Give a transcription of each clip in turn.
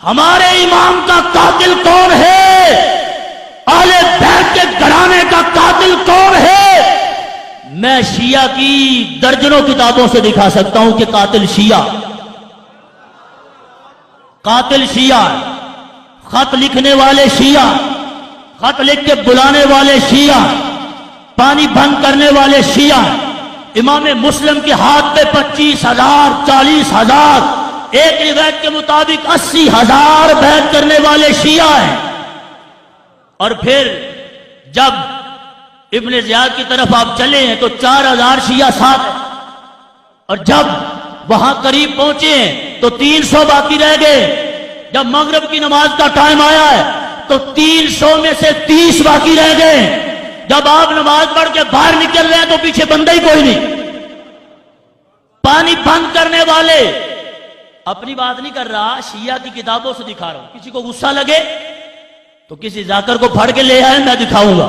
ہمارے امام کا قاتل کون ہے، اہل بیت کے گھرانے کا قاتل کون ہے؟ میں شیعہ کی درجنوں کتابوں سے دکھا سکتا ہوں کہ قاتل شیعہ خط لکھنے والے شیعہ، خط لکھ کے بلانے والے شیعہ، پانی بند کرنے والے شیعہ، امام مسلم کے ہاتھ پہ 25,000 40,000 ایک روایت کے مطابق 80,000 بیعت کرنے والے شیعہ ہیں۔ اور پھر جب ابن زیاد کی طرف آپ چلے ہیں تو 4,000 شیعہ ساتھ ہیں، اور جب وہاں قریب پہنچے ہیں تو 300 باقی رہ گئے۔ جب مغرب کی نماز کا ٹائم آیا ہے تو 300 میں سے 30 باقی رہ گئے۔ جب آپ نماز پڑھ کے باہر نکل رہے ہیں تو پیچھے بندہ ہی کوئی نہیں۔ پانی بند کرنے والے، اپنی بات نہیں کر رہا، شیعہ کی کتابوں سے دکھا رہا ہوں۔ کسی کو غصہ لگے تو کسی ذاکر کو پھڑ کے لے آئے، میں دکھاؤں گا،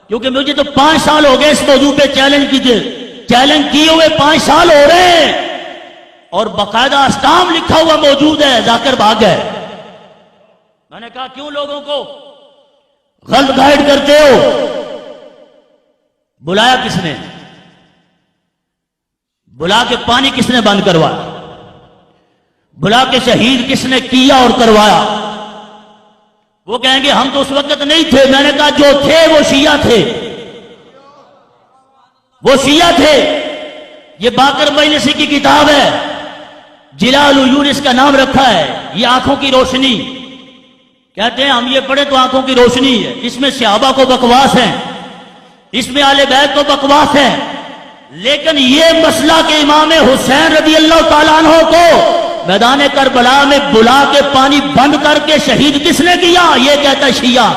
کیونکہ مجھے تو 5 سال ہو گئے اس موضوع پہ چیلنج کیے ہوئے 5 سال ہو رہے ہیں، اور باقاعدہ اسٹام لکھا ہوا موجود ہے، ذاکر بھاگ گئے۔ میں نے کہا کیوں لوگوں کو غلط گائیڈ کرتے ہو؟ بلایا کس نے؟ بلا کے پانی کس نے بند کروایا؟ بلا کے شہید کس نے کیا اور کروایا؟ وہ کہیں گے ہم تو اس وقت نہیں تھے۔ میں نے کہا جو تھے وہ شیعہ تھے، وہ شیعہ تھے۔ یہ باقر مجلسی کی کتاب ہے، جلال العیون اس کا نام رکھا ہے، یہ آنکھوں کی روشنی کہتے ہیں۔ ہم یہ پڑھے تو آنکھوں کی روشنی ہے، اس میں صحابہ کو بکواس ہے، اس میں آل بیت کو بکواس ہے، لیکن یہ مسئلہ کہ امام حسین رضی اللہ تعالیٰ عنہ کو میدان کربلا میں بلا کے پانی بند کر کے شہید کس نے کیا، یہ کہتا ہے شیعہ۔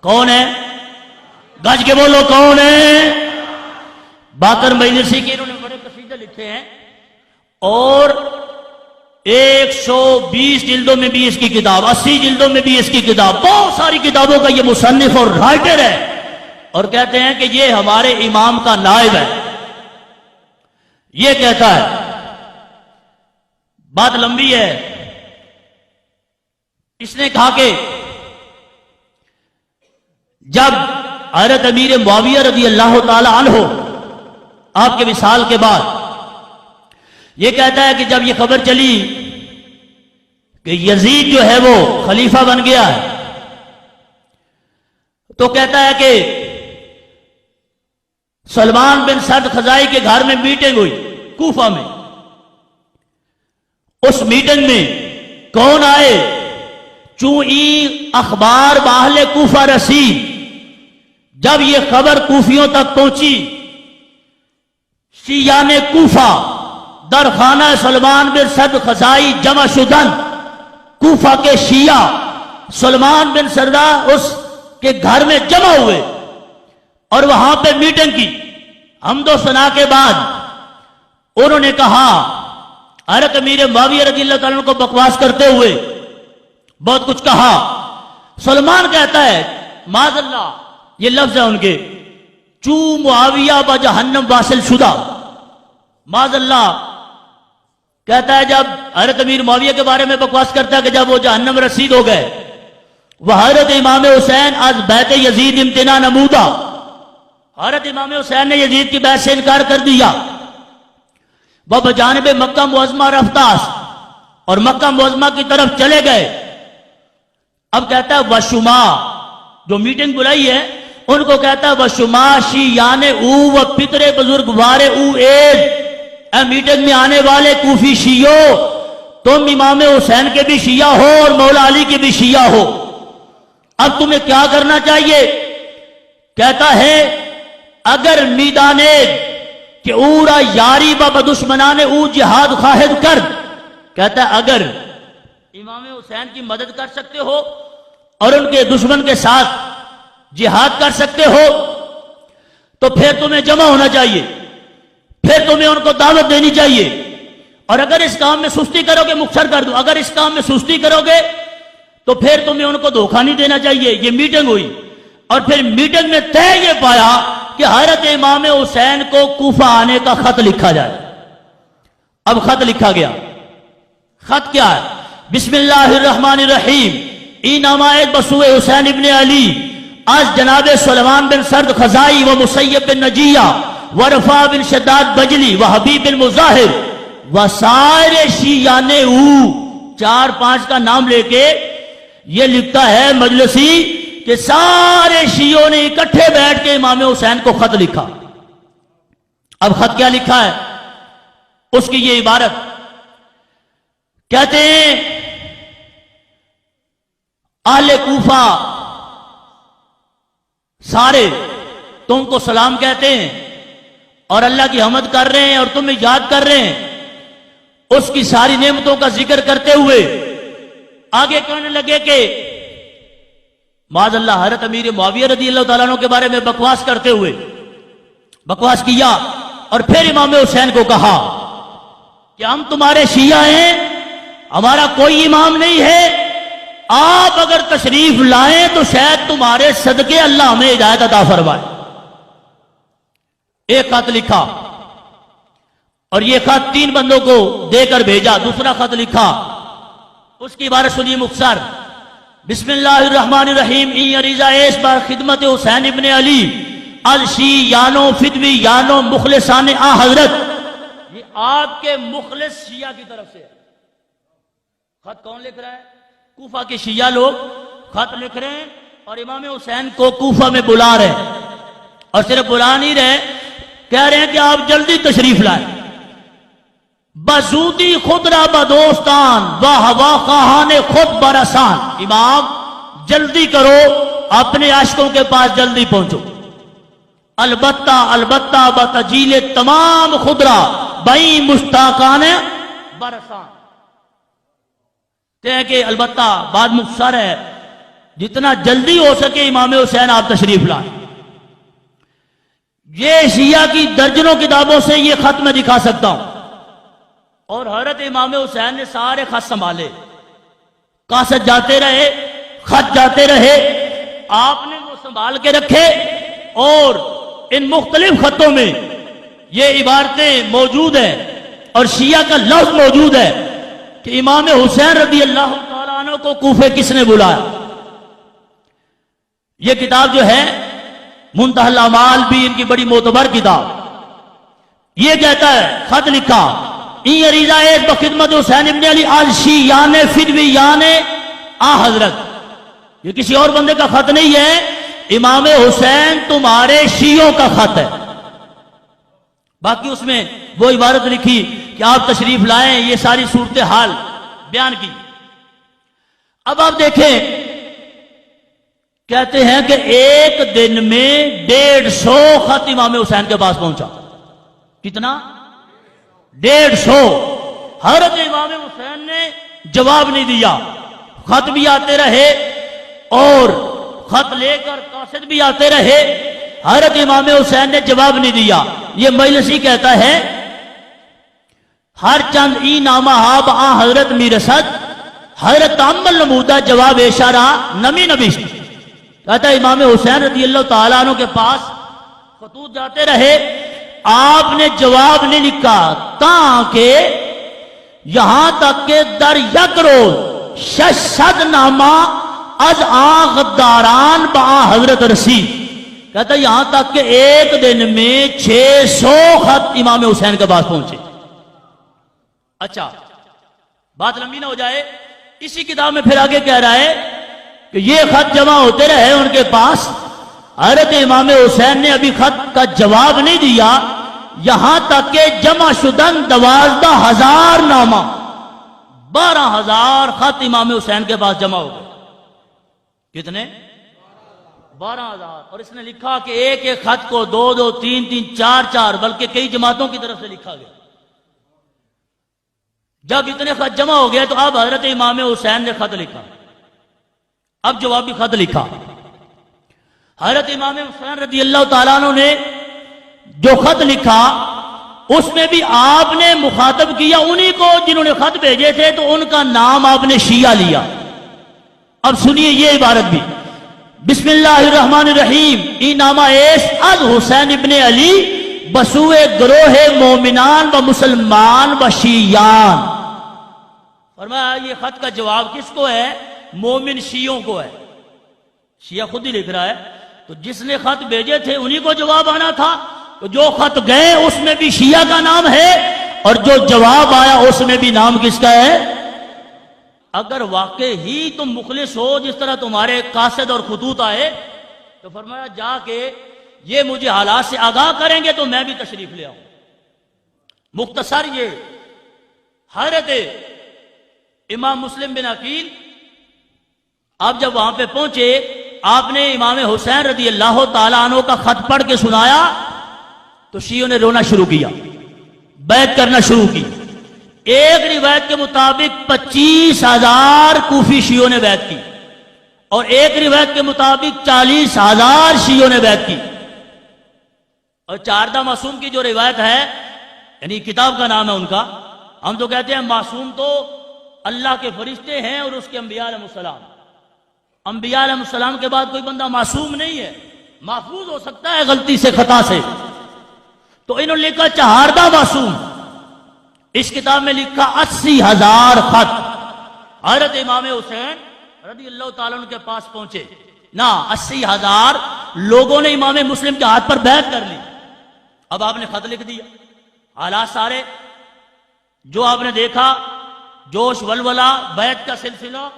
کون ہے؟ گج کے بولو کون ہے؟ باقر مجلسی کے، انہوں نے بڑے قصیدے لکھے ہیں، اور 120 جلدوں میں بھی اس کی کتاب، 80 جلدوں میں بھی اس کی کتاب، بہت ساری کتابوں کا یہ مصنف اور رائٹر ہے، اور کہتے ہیں کہ یہ ہمارے امام کا نائب ہے، یہ کہتا ہے۔ بات لمبی ہے۔ اس نے کہا کہ جب حضرت امیر معاویہ رضی اللہ تعالی عنہ آپ کے وصال کے بعد، یہ کہتا ہے کہ جب یہ خبر چلی کہ یزید جو ہے وہ خلیفہ بن گیا ہے، تو کہتا ہے کہ سلمان بن سعد خزائی کے گھر میں میٹنگ ہوئی کوفہ میں۔ اس میٹنگ میں کون آئے؟ چونکہ اخبار باہل کوفہ رسی، جب یہ خبر کوفیوں تک پہنچی، شیعہ نے کوفہ در خانہ سلمان بن سعد خزائی جمع شدن، کوفہ کے شیعہ سلمان بن سعد اس کے گھر میں جمع ہوئے اور وہاں پہ میٹنگ کی۔ حمد و ثنا کے بعد انہوں نے کہا، حضرت امیر معاویہ رضی اللہ تعالیٰ عنہ کو بکواس کرتے ہوئے بہت کچھ کہا۔ سلمان کہتا ہے، معاذ اللہ، یہ لفظ ہے ان کے، چو معاویہ با جہنم واصل شدہ، معاذ اللہ، کہتا ہے جب حضرت امیر معاویہ کے بارے میں بکواس کرتا ہے کہ جب وہ جہنم رسید ہو گئے، وہ حضرت امام حسین از بیعت یزید امتناع نمودا، حضرت امام حسین نے یزید کی بیعت سے انکار کر دیا، وہ بجانب مکہ معظمہ رفتاس، اور مکہ معظمہ کی طرف چلے گئے۔ اب کہتا ہے وشما، جو میٹنگ بلائی ہے ان کو کہتا ہے وشما شیعان او و پتر بزرگوار او ایز، اے میٹنگ میں آنے والے کوفی شیعو، تم امام حسین کے بھی شیعہ ہو اور مولا علی کے بھی شیعہ ہو، اب تمہیں کیا کرنا چاہیے؟ کہتا ہے اگر میدانے کہ اورا یاری با بدشمنان او جہاد خواہد کر، کہتا ہے اگر امام حسین کی مدد کر سکتے ہو اور ان کے دشمن کے ساتھ جہاد کر سکتے ہو تو پھر تمہیں جمع ہونا چاہیے، پھر تمہیں ان کو دعوت دینی چاہیے، اور اگر اس کام میں سستی کرو گے، مختصر کر دو، اگر اس کام میں سستی کرو گے تو پھر تمہیں ان کو دھوکہ نہیں دینا چاہیے۔ یہ میٹنگ ہوئی، اور پھر میٹنگ میں طے یہ پایا کہ حضرت امام حسین کو کوفہ آنے کا خط لکھا جائے۔ اب خط لکھا گیا، خط کیا ہے؟ بسم اللہ الرحمن الرحیم ای نامائد بسوء حسین ابن علی از جناب سلیمان بن سرد خزائی و مسیب بن نجیہ و رفاع بن شداد بجلی و حبیب بن مظاہر و سائر شیعان او، 4-5 کا نام لے کے یہ لکھتا ہے مجلسی کہ سارے شیعوں نے اکٹھے بیٹھ کے امام حسین کو خط لکھا۔ اب خط کیا لکھا ہے؟ اس کی یہ عبارت کہتے ہیں اہل کوفہ سارے تم کو سلام کہتے ہیں اور اللہ کی حمد کر رہے ہیں اور تمہیں یاد کر رہے ہیں، اس کی ساری نعمتوں کا ذکر کرتے ہوئے آگے کہنے لگے کہ معاذ اللہ حضرت امیر معاویہ رضی اللہ تعالیٰ عنہ کے بارے میں بکواس کرتے ہوئے بکواس کیا، اور پھر امام حسین کو کہا کہ ہم تمہارے شیعہ ہیں، ہمارا کوئی امام نہیں ہے، آپ اگر تشریف لائیں تو شاید تمہارے صدقے اللہ ہمیں ہدایت عطا فرمائے۔ ایک خط لکھا اور یہ خط 3 بندوں کو دے کر بھیجا۔ دوسرا خط لکھا، اس کی عبارت سنیے مختصر، بسم اللہ الرحمن الرحیم ای عریضہ ایس بار خدمت حسین ابن علی الشیعانو فدوی یانو مخلصان آ حضرت۔ یہ آپ کے مخلص شیعہ کی طرف سے ہے۔ خط کون لکھ رہا ہے؟ کوفہ کے شیعہ لوگ خط لکھ رہے ہیں اور امام حسین کو کوفہ میں بلا رہے ہیں، اور صرف بلا نہیں رہے، کہہ رہے ہیں کہ آپ جلدی تشریف لائیں۔ بزودی خود را بدوستان و ہوا خواہان خود برسان، امام جلدی کرو، اپنے عاشقوں کے پاس جلدی پہنچو۔ البتہ البتہ بتجیل تمام خدرا بئی مشتاقان برسان، کہتے ہیں کہ البتہ بات مختصر ہے، جتنا جلدی ہو سکے امام حسین آپ تشریف لائیں۔ یہ شیعہ کی درجنوں کتابوں سے یہ خط میں دکھا سکتا ہوں، اور حضرت امام حسین نے سارے خط سنبھالے، کاسٹ جاتے رہے، خط جاتے رہے، آپ نے وہ سنبھال کے رکھے، اور ان مختلف خطوں میں یہ عبارتیں موجود ہیں اور شیعہ کا لفظ موجود ہے کہ امام حسین رضی اللہ تعالیٰ عنہ کو کوفے کس نے بلایا۔ یہ کتاب جو ہے منتہی الاعمال بھی ان کی بڑی معتبر کتاب، یہ کہتا ہے خط لکھا ای عریضہ ایس بخدمت حسین ابن علی الشیعان فدویان آ حضرت۔ یہ کسی اور بندے کا خط نہیں ہے، امام حسین تمہارے شیعوں کا خط ہے۔ باقی اس میں وہ عبارت لکھی کہ آپ تشریف لائیں، یہ ساری صورتحال بیان کی۔ اب آپ دیکھیں، کہتے ہیں کہ ایک دن میں 150 خط امام حسین کے پاس پہنچا۔ کتنا؟ 150۔ حضرت امام حسین نے جواب نہیں دیا، خط بھی آتے رہے اور خط لے کر قاصد بھی آتے رہے، حضرت امام حسین نے جواب نہیں دیا۔ یہ مجلسی کہتا ہے ہر چند ای نامہ آب آ حضرت میرسد حضرت تعمل نمودہ جواب اشارہ نمی نبیشت۔ کہتا ہے امام حسین رضی اللہ تعالیٰ عنہ کے پاس خطوط جاتے رہے، آپ نے جواب نہیں لکھا، تاکہ یہاں تک کہ در یک روز 600 نامہ از آ غداران با حضرت رسید۔ کہتا ہے یہاں تک کہ ایک دن میں 600 خط امام حسین کے پاس پہنچے۔ اچھا، بات لمبی نہ ہو جائے، اسی کتاب میں پھر آگے کہہ رہا ہے کہ یہ خط جمع ہوتے رہے ان کے پاس، حضرت امام حسین نے ابھی خط کا جواب نہیں دیا، یہاں تک کہ جمع شدن 12,000 نامہ، 12,000 خط امام حسین کے پاس جمع ہو گئے۔ کتنے؟ 12,000۔ اور اس نے لکھا کہ ایک ایک خط کو 2-2 3-3 4-4 بلکہ کئی جماعتوں کی طرف سے لکھا گیا۔ جب اتنے خط جمع ہو گئے تو اب حضرت امام حسین نے خط لکھا، اب جوابی خط لکھا۔ حضرت امام حسین رضی اللہ تعالیٰ عنہ نے جو خط لکھا اس میں بھی آپ نے مخاطب کیا انہی کو جنہوں نے خط بھیجے تھے، تو ان کا نام آپ نے شیعہ لیا۔ اب سنیے یہ عبارت بھی، بسم اللہ الرحمن الرحیم ای نامہ ایس از حسین ابن علی بسوء گروہ مومنان و مسلمان و شیعان فرمایا یہ خط کا جواب کس کو ہے؟ مومن شیعوں کو ہے. شیعہ خود ہی لکھ رہا ہے. تو جس نے خط بھیجے تھے انہی کو جواب آنا تھا. تو جو خط گئے اس میں بھی شیعہ کا نام ہے اور جو جواب آیا اس میں بھی نام کس کا ہے؟ اگر واقع ہی تم مخلص ہو جس طرح تمہارے قاصد اور خطوط آئے تو فرمایا جا کے یہ مجھے حالات سے آگاہ کریں گے تو میں بھی تشریف لے آؤں. مختصر یہ حضرت امام مسلم بن عقیل آپ جب وہاں پہ پہنچے آپ نے امام حسین رضی اللہ تعالیٰ عنہ کا خط پڑھ کے سنایا تو شیعوں نے رونا شروع کیا، بیعت کرنا شروع کی. ایک روایت کے مطابق 25,000 کوفی شیعوں نے بیعت کی اور ایک روایت کے مطابق 40,000 شیعوں نے بیعت کی. اور چاردہ معصوم کی جو روایت ہے یعنی کتاب کا نام ہے ان کا، ہم تو کہتے ہیں معصوم تو اللہ کے فرشتے ہیں اور اس کے انبیاء علیہ السلام. انبیاء علیہ السلام کے بعد کوئی بندہ معصوم نہیں ہے، محفوظ ہو سکتا ہے غلطی سے خطا سے. تو انہوں نے لکھا چہاردہ معصوم. اس کتاب میں لکھا 80,000 خط حضرت امام حسین رضی اللہ تعالیٰ عنہ کے پاس پہنچے. نہ 80,000 لوگوں نے امام مسلم کے ہاتھ پر بیعت کر لی. اب آپ نے خط لکھ دیا، حالات سارے جو آپ نے دیکھا، جوش ولولہ بیعت کا سلسلہ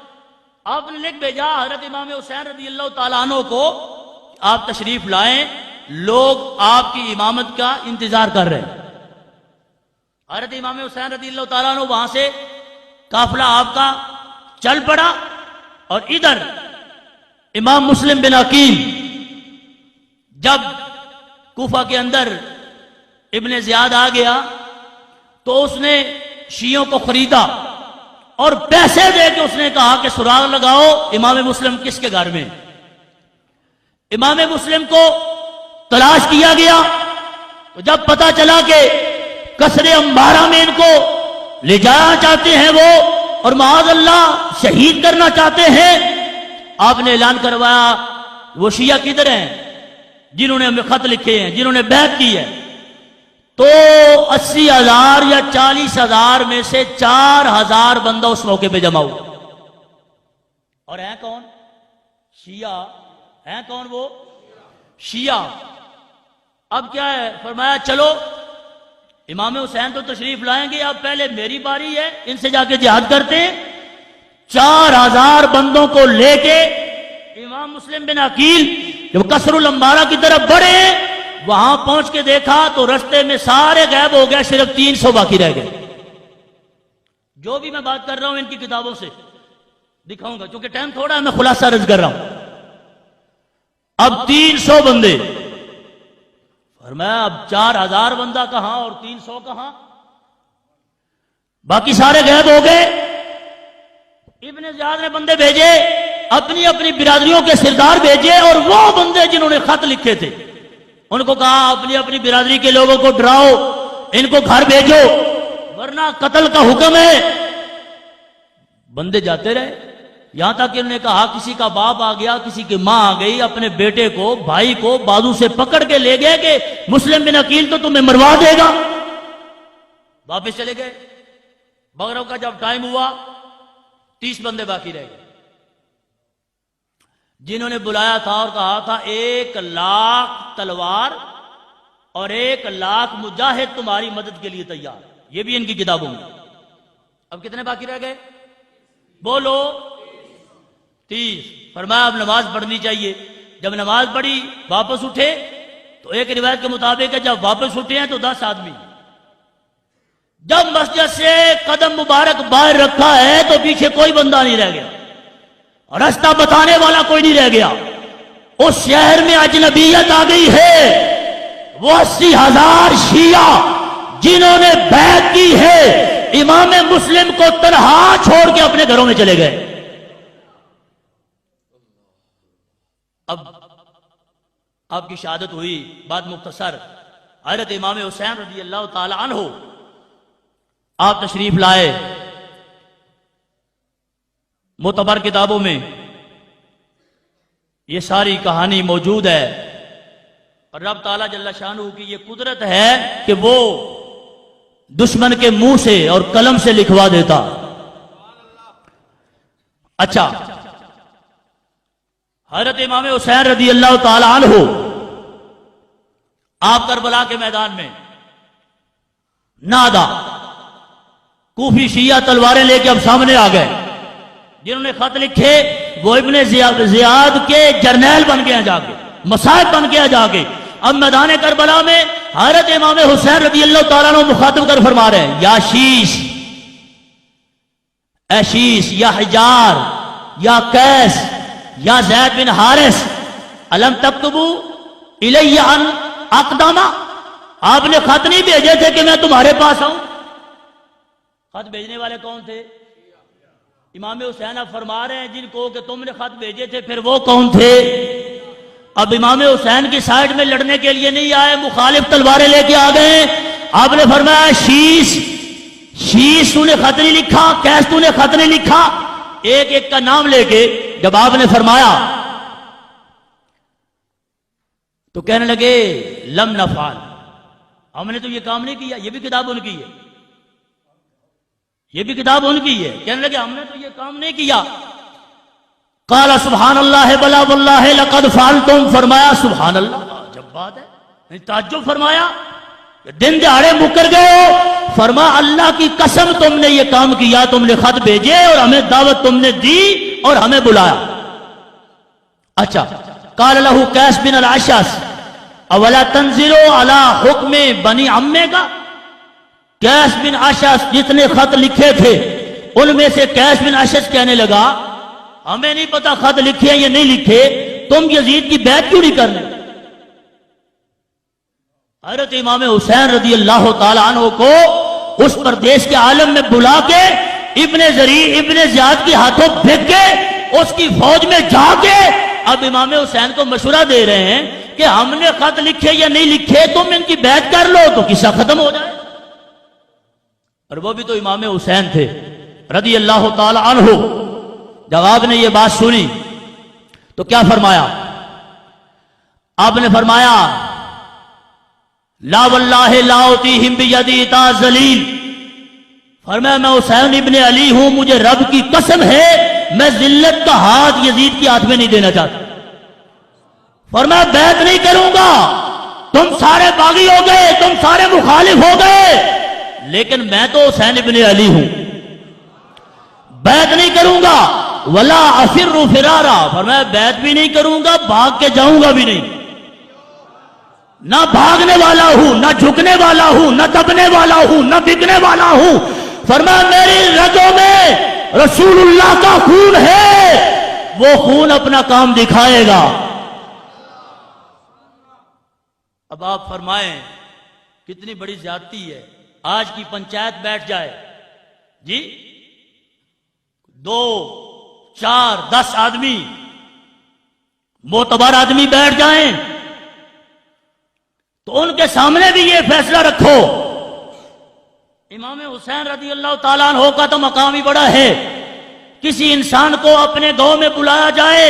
آپ نے لکھ بھیجا حضرت امام حسین رضی اللہ تعالیٰ عنہ کو آپ تشریف لائیں، لوگ آپ کی امامت کا انتظار کر رہے ہیں. حضرت امام حسین رضی اللہ تعالیٰ عنہ وہاں سے قافلہ آپ کا چل پڑا اور ادھر امام مسلم بن عقیل جب کوفہ کے اندر ابن زیاد آ گیا تو اس نے شیعوں کو خریدا اور پیسے دے کے اس نے کہا کہ سراغ لگاؤ امام مسلم کس کے گھر میں. امام مسلم کو تلاش کیا گیا تو جب پتا چلا کہ قصر امبارہ میں ان کو لے جانا چاہتے ہیں وہ اور معاذ اللہ شہید کرنا چاہتے ہیں، آپ نے اعلان کروایا وہ شیعہ کدھر ہیں جنہوں نے ہمیں خط لکھے ہیں، جنہوں نے بیعت کی ہے. تو 80,000 یا 40,000 میں سے 4,000 بندہ اس موقع پہ جمع ہوا. اور ہیں کون؟ شیعہ. ہیں کون وہ؟ شیعہ. اب کیا ہے؟ فرمایا چلو امام حسین تو تشریف لائیں گے، اب پہلے میری باری ہے، ان سے جا کے جہاد کرتے ہیں. 4,000 بندوں کو لے کے امام مسلم بن عقیل جب قصر الانبارہ کی طرف بڑھے وہاں پہنچ کے دیکھا تو رستے میں سارے غائب ہو گئے، صرف 300 باقی رہ گئے. جو بھی میں بات کر رہا ہوں ان کی کتابوں سے دکھاؤں گا کیونکہ ٹائم تھوڑا ہے، میں خلاصہ عرض کر رہا ہوں. اب 300 بندے، فرمایا اب 4,000 بندہ کہاں اور 300 کہاں؟ باقی سارے غائب ہو گئے. ابن زیاد نے بندے بھیجے، اپنی اپنی برادریوں کے سردار بھیجے اور وہ بندے جنہوں نے خط لکھے تھے ان کو کہا اپنی اپنی برادری کے لوگوں کو ڈراؤ، ان کو گھر بھیجو ورنہ قتل کا حکم ہے. بندے جاتے رہے یہاں تک کہ انہوں نے کہا کسی کا باپ آ گیا، کسی کی ماں آ گئی، اپنے بیٹے کو بھائی کو بازو سے پکڑ کے لے گئے کہ مسلم بن عقیل تو تمہیں مروا دے گا. واپس چلے گئے. مغرب کا جب ٹائم ہوا 30 بندے باقی رہ گئے جنہوں نے بلایا تھا اور کہا تھا 1,00,000 تلوار اور 1,00,000 مجاہد تمہاری مدد کے لیے تیار. یہ بھی ان کی کتابوں میں. اب کتنے باقی رہ گئے؟ بولو 30. فرمایا اب نماز پڑھنی چاہیے. جب نماز پڑھی واپس اٹھے تو ایک روایت کے مطابق ہے جب واپس اٹھے ہیں تو 10 آدمی. جب مسجد سے قدم مبارک باہر رکھا ہے تو پیچھے کوئی بندہ نہیں رہ گیا، رستہ بتانے والا کوئی نہیں رہ گیا. اس شہر میں اجنبیت آ گئی ہے. وہ 80,000 شیعہ جنہوں نے بیعت کی ہے امام مسلم کو تنہا چھوڑ کے اپنے گھروں میں چلے گئے. اب آپ کی شہادت ہوئی. بات مختصر، حضرت امام حسین رضی اللہ تعالی عنہ آپ تشریف لائے. معتبر کتابوں میں یہ ساری کہانی موجود ہے اور رب تعالیٰ جل شانہ کی یہ قدرت ہے کہ وہ دشمن کے منہ سے اور قلم سے لکھوا دیتا. اچھا، حضرت امام حسین رضی اللہ تعالی عنہ آپ کربلا کے میدان میں نادا کوفی شیعہ تلواریں لے کے اب سامنے آ گئے. جنہوں نے خط لکھے وہ ابن زیاد کے جرنیل بن گئے جا کے، مصاحب بن گیا جا کے. اب میدان کربلا میں حضرت امام حسین رضی اللہ تعالیٰ عنہ مخاطب کر فرما رہے ہیں، یا شیش، اے شیش، یا حجار، یا قیس، یا زید بن حارث، الم تکتبو الی ان اقدما، آپ نے خط نہیں بھیجے تھے کہ میں تمہارے پاس آؤں؟ خط بھیجنے والے کون تھے؟ امام حسین اب فرما رہے ہیں جن کو کہ تم نے خط بھیجے تھے، پھر وہ کون تھے؟ اب امام حسین کی سائیڈ میں لڑنے کے لیے نہیں آئے، مخالف تلواریں لے کے آ گئے. آپ نے فرمایا شیش تو نے خط نہیں لکھا، کیس تو نے خط نہیں لکھا، ایک ایک کا نام لے کے جب آپ نے فرمایا تو کہنے لگے لم نفعل، ہم نے تو یہ کام نہیں کیا. یہ بھی کتاب ان کی ہے، یہ بھی کتاب ان کی ہے. کہنے لگے ہم نے تو یہ کام نہیں کیا. قال سبحان اللہ بلا واللہ لقد فعلتم، فرمایا سبحان اللہ، جب بات ہے، تعجب فرمایا دن دہاڑے مکر گئے ہو. فرما اللہ کی قسم تم نے یہ کام کیا، تم نے خط بھیجے اور ہمیں دعوت تم نے دی اور ہمیں بلایا. اچھا، قال له قیس بن الاشعث اولا تنزلوا علی حکم بنی عمے کا. قیس بن اشعث جتنے خط لکھے تھے ان میں سے قیس بن اشعث کہنے لگا ہمیں نہیں پتا خط لکھے یا نہیں لکھے، تم یزید کی بیعت کیوں نہیں کرنے؟ حضرت امام حسین رضی اللہ تعالی عنہ کو اس پردیش کے عالم میں بلا کے ابن زیاد کے ہاتھوں پھینک کے اس کی فوج میں جا کے اب امام حسین کو مشورہ دے رہے ہیں کہ ہم نے خط لکھے یا نہیں لکھے، تم ان کی بیعت کر لو تو قصہ ختم ہو جائے. اور وہ بھی تو امام حسین تھے رضی اللہ تعالی عنہ. جب آپ نے یہ بات سنی تو کیا فرمایا؟ آپ نے فرمایا لا واللہ لا اطیہم بیدی تا ذلیل، فرمایا میں حسین ابن علی ہوں، مجھے رب کی قسم ہے میں ذلت کا ہاتھ یزید کے ہاتھ میں نہیں دینا چاہتا. فرمایا بیعت نہیں کروں گا، تم سارے باغی ہو گئے، تم سارے مخالف ہو گئے، لیکن میں تو حسین ابن علی ہوں، بیعت نہیں کروں گا. ولا افر فرارا، فرمایا بیعت بھی نہیں کروں گا، بھاگ کے جاؤں گا بھی نہیں. نہ بھاگنے والا ہوں، نہ جھکنے والا ہوں، نہ دبنے والا ہوں، نہ بکنے والا ہوں. فرمایا میری رگوں میں رسول اللہ کا خون ہے، وہ خون اپنا کام دکھائے گا. اب آپ فرمائیں کتنی بڑی زیادتی ہے. آج کی پنچایت بیٹھ جائے جی، 2 4 10 آدمی معتبر آدمی بیٹھ جائیں تو ان کے سامنے بھی یہ فیصلہ رکھو. امام حسین رضی اللہ تعالیٰ عنہ کا تو مقام ہی بڑا ہے. کسی انسان کو اپنے گاؤں میں بلایا جائے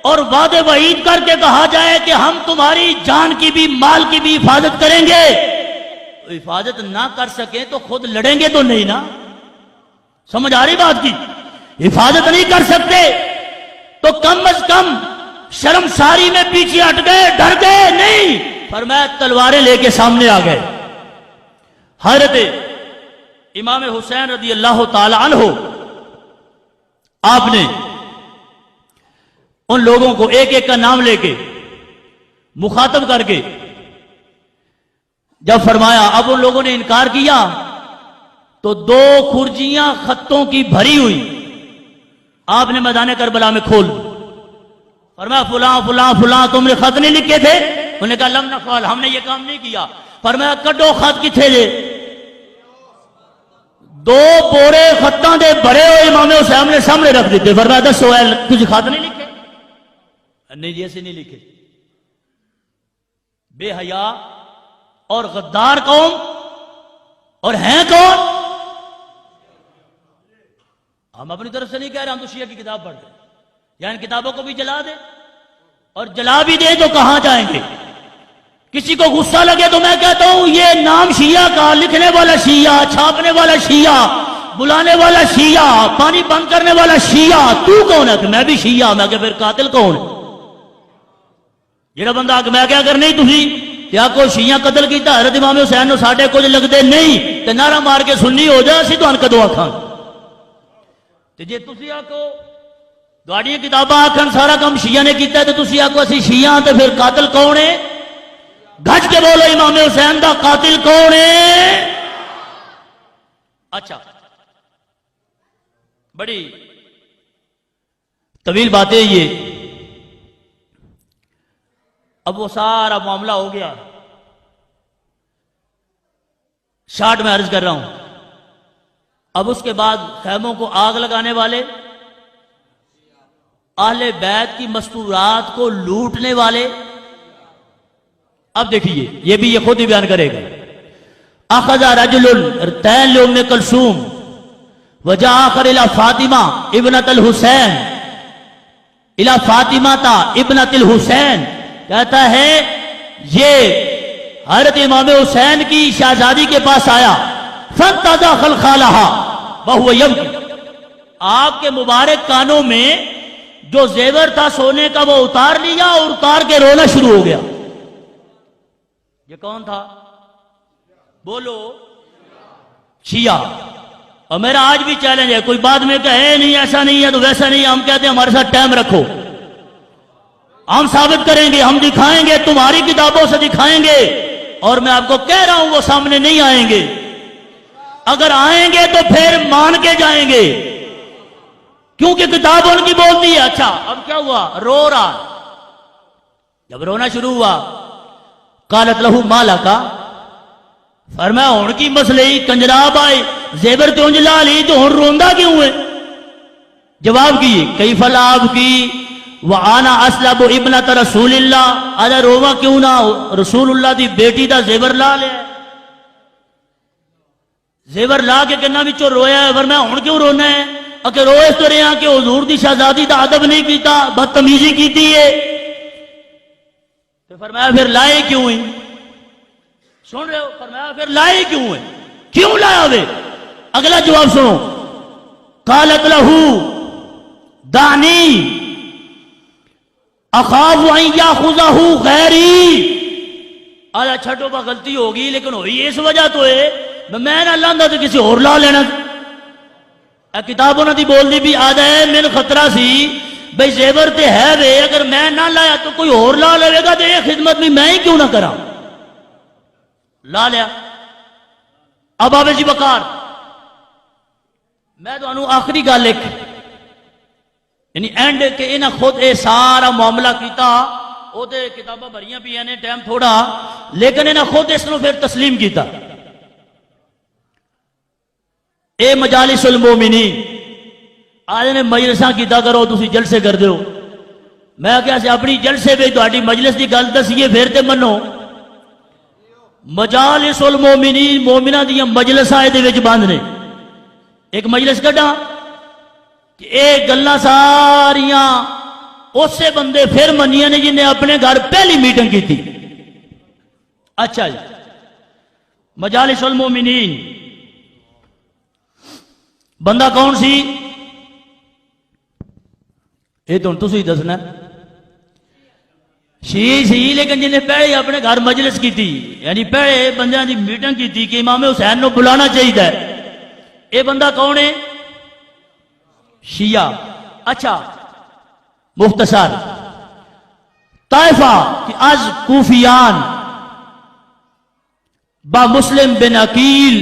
اور وعدے وعید کر کے کہا جائے کہ ہم تمہاری جان کی بھی مال کی بھی حفاظت کریں گے، تو حفاظت نہ کر سکیں تو خود لڑیں گے تو نہیں نا؟ سمجھ آ رہی بات کی؟ حفاظت نہیں کر سکتے تو کم از کم شرمساری میں پیچھے ہٹ گئے، ڈر گئے نہیں، فرمایا تلواریں لے کے سامنے آ گئے. حضرت امام حسین رضی اللہ تعالی عنہ آپ نے ان لوگوں کو ایک ایک کا نام لے کے مخاطب کر کے جب فرمایا، اب ان لوگوں نے انکار کیا تو 2 کھرجیاں خطوں کی بھری ہوئی آپ نے میدان کربلا میں کھول. فرمایا فلاں فلاں فلاں تم نے خط نہیں لکھے تھے؟ انہوں نے کہا لم نفعل، ہم نے یہ کام نہیں کیا. فرمایا کڈو خط کتھے جے؟ 2 بورے خطاں دے بڑے ہوئے امام حسین نے سامنے رکھ دیتے. فرمایا دسو کچھ خط نہیں لکھے؟ نہیں جی ایسے نہیں لکھے. بے حیا اور غدار قوم، اور ہیں کون؟ ہم اپنی طرف سے نہیں کہہ رہے، ہم تو شیعہ کی کتاب پڑھ رہے ہیں. یا ان کتابوں کو بھی جلا دے، اور جلا بھی دے تو کہاں جائیں گے؟ کسی کو غصہ لگے تو میں کہتا ہوں یہ نام شیعہ کا، لکھنے والا شیعہ، چھاپنے والا شیعہ، بلانے والا شیعہ، پانی بند کرنے والا شیعہ، تو کون ہے؟ کہ میں بھی شیعہ۔ میں کہ پھر قاتل کون ہے؟ جڑا بندہ کہ میں کیا کرنی تسی کیا کوئی شیعہ قتل کیتا حضرت امام حسین نو ساڈے کچھ لگدے نہیں تے نعرہ مار کے سنی ہو جا اسی تہن کدو آکھاں تے جے تسی آکھو تہاڈیاں کتاباں آکھن سارا کام شیعہ نے کیتا ہے تے تسی آکھو اسی شیعہ تے پھر قاتل کون ہے؟ گھج کے بولو امام حسین دا قاتل کون ہے؟ اچھا بڑی طویل باتیں یہ، اب وہ سارا معاملہ ہو گیا، شارٹ میں عرض کر رہا ہوں۔ اب اس کے بعد خیموں کو آگ لگانے والے، اہل بیت کی مستورات کو لوٹنے والے، اب دیکھیے یہ بھی یہ خود ہی بیان کرے گا۔ اخذ رجل تین لام کلثوم وجاء آخر الى فاطمہ ابنت الحسین الى فاطمہ تا ابنت الحسین، کہتا ہے یہ حضرت امام حسین کی شہزادی کے پاس آیا، فانتزع خلخالها وهو يبكي، آپ کے مبارک کانوں میں جو زیور تھا سونے کا وہ اتار لیا اور اتار کے رونا شروع ہو گیا۔ یہ کون تھا؟ بولو، شیعہ۔ اور میرا آج بھی چیلنج ہے، کوئی بعد میں کہے نہیں ایسا نہیں ہے تو ویسا نہیں ہے، ہم کہتے ہیں ہمارے ساتھ ٹائم رکھو، ہم ثابت کریں گے، ہم دکھائیں گے، تمہاری کتابوں سے دکھائیں گے، اور میں آپ کو کہہ رہا ہوں وہ سامنے نہیں آئیں گے، اگر آئیں گے تو پھر مان کے جائیں گے، کیونکہ کتاب ان کی بولتی ہے۔ اچھا اب کیا ہوا؟ رو رہا، جب رونا شروع ہوا قالت لہو مالا کا، فرمایا ہون کی مسئلے ہی کنجراب آئے زیبر تو انجلا لی تو ہون روندہ کیوں ہے؟ جواب کیے کیف العاب کی وآنا اسلب ابنت رسول اللہ، آجا روما کیوں نہ رسول اللہ دی بیٹی دا زیبر لا لیا، زیبر لا کے کنہ بچوں رویا ہے، فرمایا ہون کیوں رونا ہے؟ اگر روئے اس تو رہا کہ حضور دی شہزادی دا ادب نہیں کیتا، بدتمیزی کیتی ہے، تو فرمایا پھر لائے کیوں ہیں؟ سن رہے ہو؟ فرمایا پھر لائے کیوں ہیں؟ کیوں لایا ہوئے؟ اگلا جواب سنو، قالت لہو دانی اخاف ان یاخذہ غیری، آجا چھٹو با غلطی ہوگی لیکن ہوئی اس وجہ تو ہے میں نہ لاندہ تو کسی اور لا لینا، کتابوں نے دی بول دی بھی آدھا ہے من خطرہ سی بھئی زیور تے ہے وے، اگر میں نہ لایا تو کوئی اور لا لے گا تو یہ خدمت بھی میں ہی کیوں نہ کرا، لا لیا۔ اب آبے جی بکار میں تو انہوں آخری گا لکھ یعنی اینڈ کہ انہاں خود اے سارا معاملہ کیتا، او دے کتابہ بھریاں بھی یعنی ٹائم تھوڑا، لیکن انہاں خود اس نے پھر تسلیم کیتا۔ اے مجالس المومنین آج نے مجلساں کیتا کرو، تسی جلسے کر دیو، میں کیا سے اپنی جلسے بھی تہاڈی مجلس دی گل دسیے پھر تے منو۔ مجالس المومنین مومنہ دیاں مجلساں دے وچ بند نے، ایک مجلس کڈا کہ ایک گلاں ساریاں اسے بندے پھر منیاں نے جنہیں اپنے گھر پہلی میٹنگ کی تھی۔ اچھا جی، مجالس المومنین بندہ کون سی؟ یہ تو تسی دسنا، شیعی سی لیکن جنہیں پہلے اپنے گھر مجلس کی تھی، یعنی پہلے بندیاں دی میٹنگ کی تھی کہ امام حسین نو بلانا چاہیے، یہ بندہ کون ہے؟ شیعہ۔ اچھا مختصر طائفہ کہ از کوفیان با مسلم بن عقیل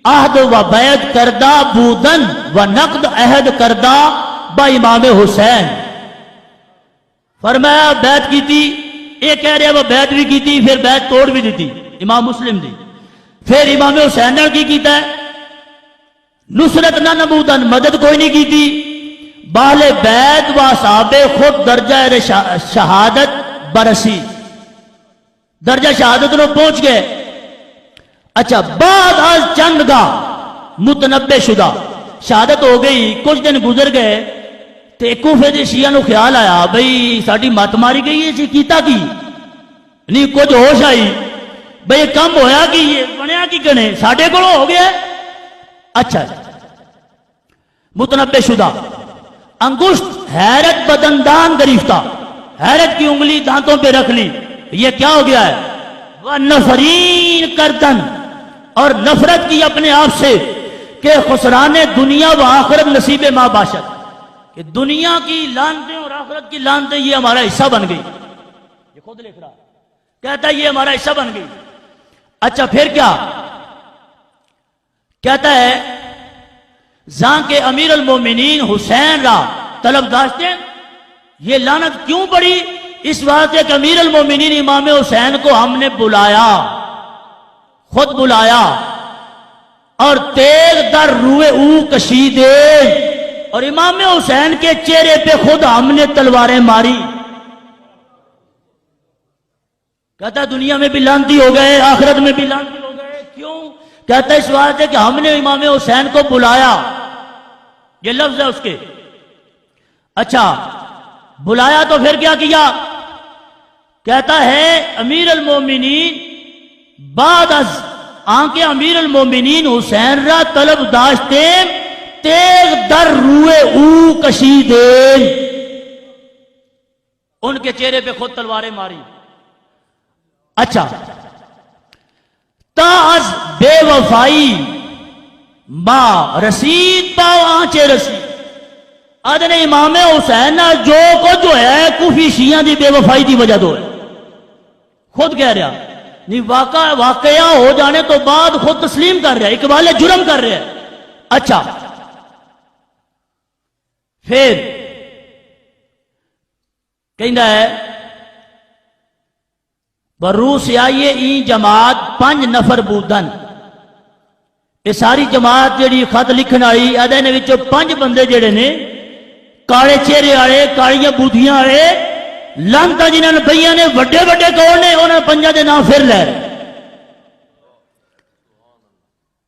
عہد و بیعت کردہ بودن و نقد عہد کردہ با امام حسین، فرمایا بیعت کی تھی، ایک کہہ رہے وہ بیعت بھی کی تھی پھر بیعت توڑ بھی دی تھی امام مسلم دی، پھر امام حسین نے کی کیتا ہے نصرت نہ نمودن مدد کوئی نہیں کی تھی، باہل بیعت و صحاب خود درجہ شہادت برسی، درجہ شہادت نو پہنچ گئے۔ اچھا بعد از چند گاہ متنبع شدہ، شہادت ہو گئی، کچھ دن گزر گئے تے کوفے دے شیعہ نو خیال آیا بھئی ساڈی مت ماری گئی ہے، اسی کیتا کی نہیں، کچھ ہوش آئی بھئی کم ہویا کی یہ بنیا کی کنے ساڈے کولوں ہو گیا۔ اچھا متنبع شدہ، انگشت حیرت بدندان گریفتہ، حیرت کی انگلی دانتوں پہ رکھ لی، یہ کیا ہو گیا ہے؟ وَنَفَرِينَ کردن، اور نفرت کی اپنے آپ سے کہ خسران دنیا و آخرت نصیب ما باشد، کہ دنیا کی لعنتیں اور آخرت کی لعنتیں یہ ہمارا حصہ بن گئی. یہ خود لکھ رہا کہتا ہے یہ ہمارا حصہ بن گئی. اچھا پھر کیا کہتا ہے؟ زاں کے امیر المومنین حسین را طلب داشتے. یہ لعنت کیوں پڑی؟ اس واسطے کہ امیر المومنین امام حسین کو ہم نے بلایا، خود بلایا، اور تیغ در روئے او کشیدے، اور امام حسین کے چہرے پہ خود ہم نے تلواریں ماری. کہتا ہے دنیا میں بھی لعنتی ہو گئے، آخرت میں بھی لعنتی ہو گئے. کیوں؟ کہتا ہے اس واسطے کہ ہم نے امام حسین کو بلایا. یہ لفظ ہے اس کے. اچھا بلایا تو پھر کیا کیا؟ کہتا ہے امیر المومنین بعد از آنکہ امیر المومنین حسین را طلب داشتے تیغ در روئے او کشیدین، ان کے چہرے پہ خود تلواریں ماری. اچھا تا از بے وفائی ما رسید پاؤ آنچے رسید. آدھے نے امام حسین جو کو جو ہے کوفی شیعہ دی بے وفائی دی وجہ دو ہے. خود کہہ رہا نہیں، واقعہ ہو جانے تو بعد خود تسلیم کر رہا ہے، اقبال جرم کر رہا ہے. اچھا پھر کہندہ ہے برو سے آئیے این جماعت 5 نفر بودن. یہ ساری جماعت جیڑی خط لکھن آئی ادھے نے وچوں 5 بندے جڑے نے کالے چہرے والے، کالیاں بودھیاں والے، لانتا جنہاں نے پئیاں نے وڈے وڈے کون نے، انہاں 5 دے نام پھر لے.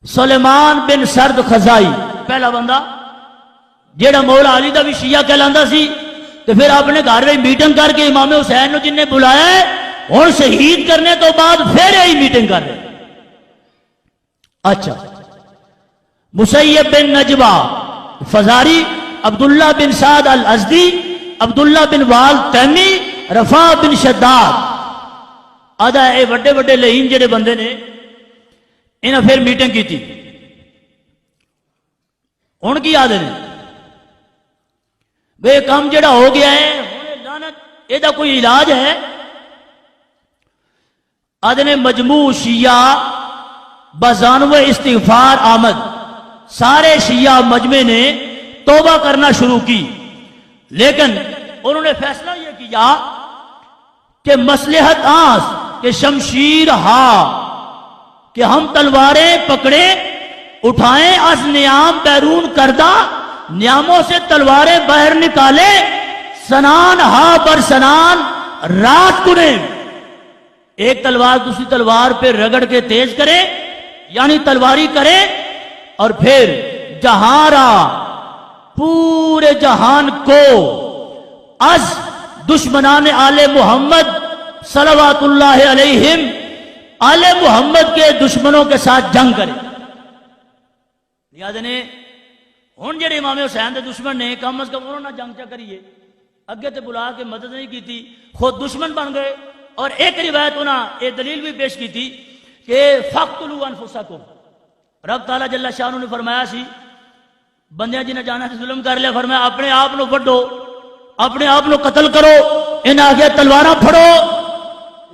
سلیمان بن سرد خزائی پہلا بندہ، جیڑا مولا علی دا بھی شیعہ کہلاندا سی، تو پھر اپنے گھر میں میٹنگ کر کے امام حسین نے جن نے بلایا ہے اور شہید کرنے تو بعد پھر یہی میٹنگ کر رہے. اچھا مسیب بن نجبہ فزاری، عبداللہ بن سعد الازدی، عبداللہ بن وال تیمی، رفاع بن شداد. آدھا اے وڈے وڈے لہین جڑے بندے نے انہاں پھر میٹنگ کی تھی. ان کی یاد ہے بے کام جڑا ہو گیا ہے لعنت اے دا کوئی علاج ہے؟ آدھے مجموع شیعہ بزانو استغفار آمد، سارے شیعہ مجمع نے توبہ کرنا شروع کی، لیکن انہوں نے فیصلہ یہ کیا کہ مصلحت آس کہ شمشیر ہا، کہ ہم تلواریں پکڑے اٹھائیں، از نیام بیرون کردہ، نیاموں سے تلواریں باہر نکالے، سنان ہا پر سنان رات کنے، ایک تلوار دوسری تلوار پہ رگڑ کے تیز کرے، یعنی تلواری کرے، اور پھر جہاں پورے جہان کو از دشمنان آل محمد صلوات اللہ علیہم، آل محمد کے دشمنوں کے ساتھ جنگ کرے. لہذا نے ہن جڑے امام حسین دے دشمن نے کم از کم انہوں نے جنگ چا کریے، اگے تے بلا کے مدد نہیں کی تھی، خود دشمن بن گئے. اور ایک روایت انہاں یہ دلیل بھی پیش کی تھی کہ فَقْتُلُوا أَنفُسَكُمْ، رب تعالیٰ جل شانہ نے فرمایا سی بندیاں جنہیں جانا سے ظلم کر لیا، فرمایا اپنے آپ نو وڈو، اپنے آپ نو قتل کرو، ان آگے تلواراں پھڑو.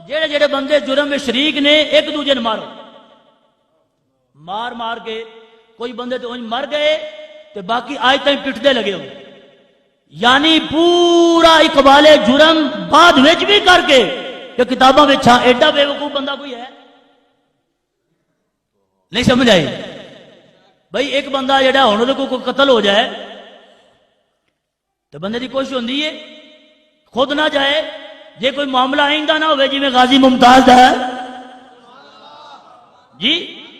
جڑے جڑے بندے جرم میں شریک نے ایک دوجے نے مارو، مار مار کے کوئی بندے تو مر گئے تو باقی آج تک پٹھتے لگے ہو. یعنی پورا اقبال جرم بعد وچ بھی کر کے کہ کتاباں میں چھا ایڈا بے وقوف بندہ کوئی ہے نہیں. سمجھ آئی بھائی؟ ایک بندہ جڑا ہونے کو کوئی قتل ہو جائے تو بندے دی کوشش ہوندی ہے خود نہ جائے، جے کوئی معاملہ آئندہ نہ ہوئے جی میں غازی ممتاز ہے جی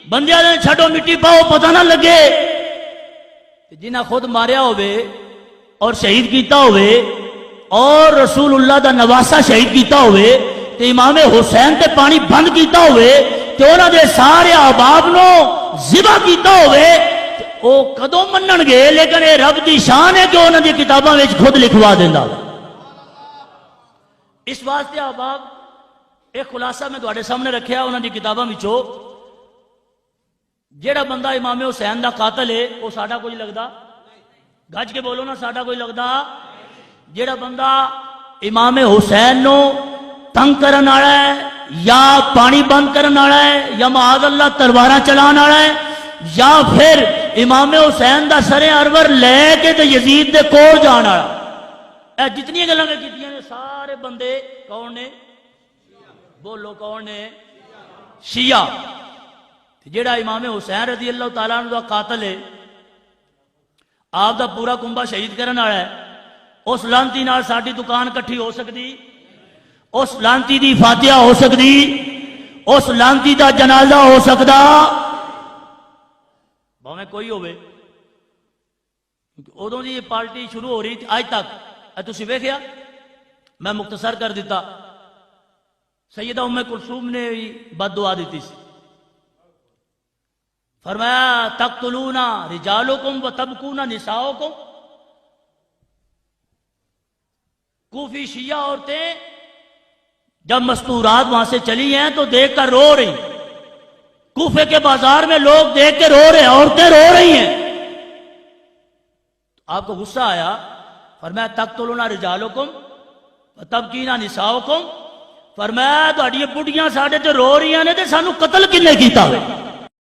بندیاں نے چھڑو مٹی پاؤ پتہ نہ لگے، جنہ خود ماریا ہوئے اور شہید کیتا ہوئے اور رسول اللہ دا نواسا شہید کیتا ہوئے تے امام حسین تے پانی بند کیتا ہوئے تے انہاں دے سارے احباب نو ذبح کیتا ہوئے، وہ کدوں منن گے، لیکن یہ رب دی شان ہے کہ انہوں نے کتاباں میں خود لکھوا دینا۔ اس واسطے احباب ایک خلاصہ میں تواڈے سامنے رکھیا انہوں نے کتاباں وچوں، جیڑا بندہ امام حسین دا قاتل ہے وہ ساڈا کوئی لگدا، گج کے بولو نا، ساڈا کوئی لگدا۔ جیڑا بندہ امام حسین نو تنگ کرن والا ہے، یا پانی بند کرن والا ہے، یا معاذ اللہ تلواراں چلان والا ہے، یا پھر امام حسین دا سر ارور لے کے تے یزید دے کول جان والا، اے جتنی گلاں میں کیتیاں نے سارے بندے کون نے؟ بولو کون نے؟ شیعہ۔ جیڑا امام حسین رضی اللہ تعالیٰ عنہ دا قاتل ہے، آپ دا پورا کنبہ شہید کرن والا ہے، اس لانتی نال ساڈی دکان کٹھی ہو سکتی؟ اس لانتی دی فاتحہ ہو سکتی؟ اس لانتی دا جنازہ ہو سکتا؟ بھاویں کوئی ہوئے، ادوں دی یہ پارٹی شروع ہو رہی تھی اج تک تسی ویکھیا؟ میں مختصر کر دیتا، سیدہ ام کلثوم نے بھی بد دعا دیتی سی، فرمایا تقتلون رجالکم وتبکون نساؤکم۔ کوفی شیعہ عورتیں جب مستورات وہاں سے چلی ہیں تو دیکھ کر رو رہی، کوفے کے بازار میں لوگ دیکھ کے رو رہے ہیں، عورتیں رو رہی ہیں۔ آپ کو غصہ آیا، فرمایا تقتلون رجالکم وتبکین نساؤکم، فرمایا تہاڈیاں بڑھیاں ساڈے تے رو رہی ہیں نے تے سانو قتل کنے کیتا ہوئے؟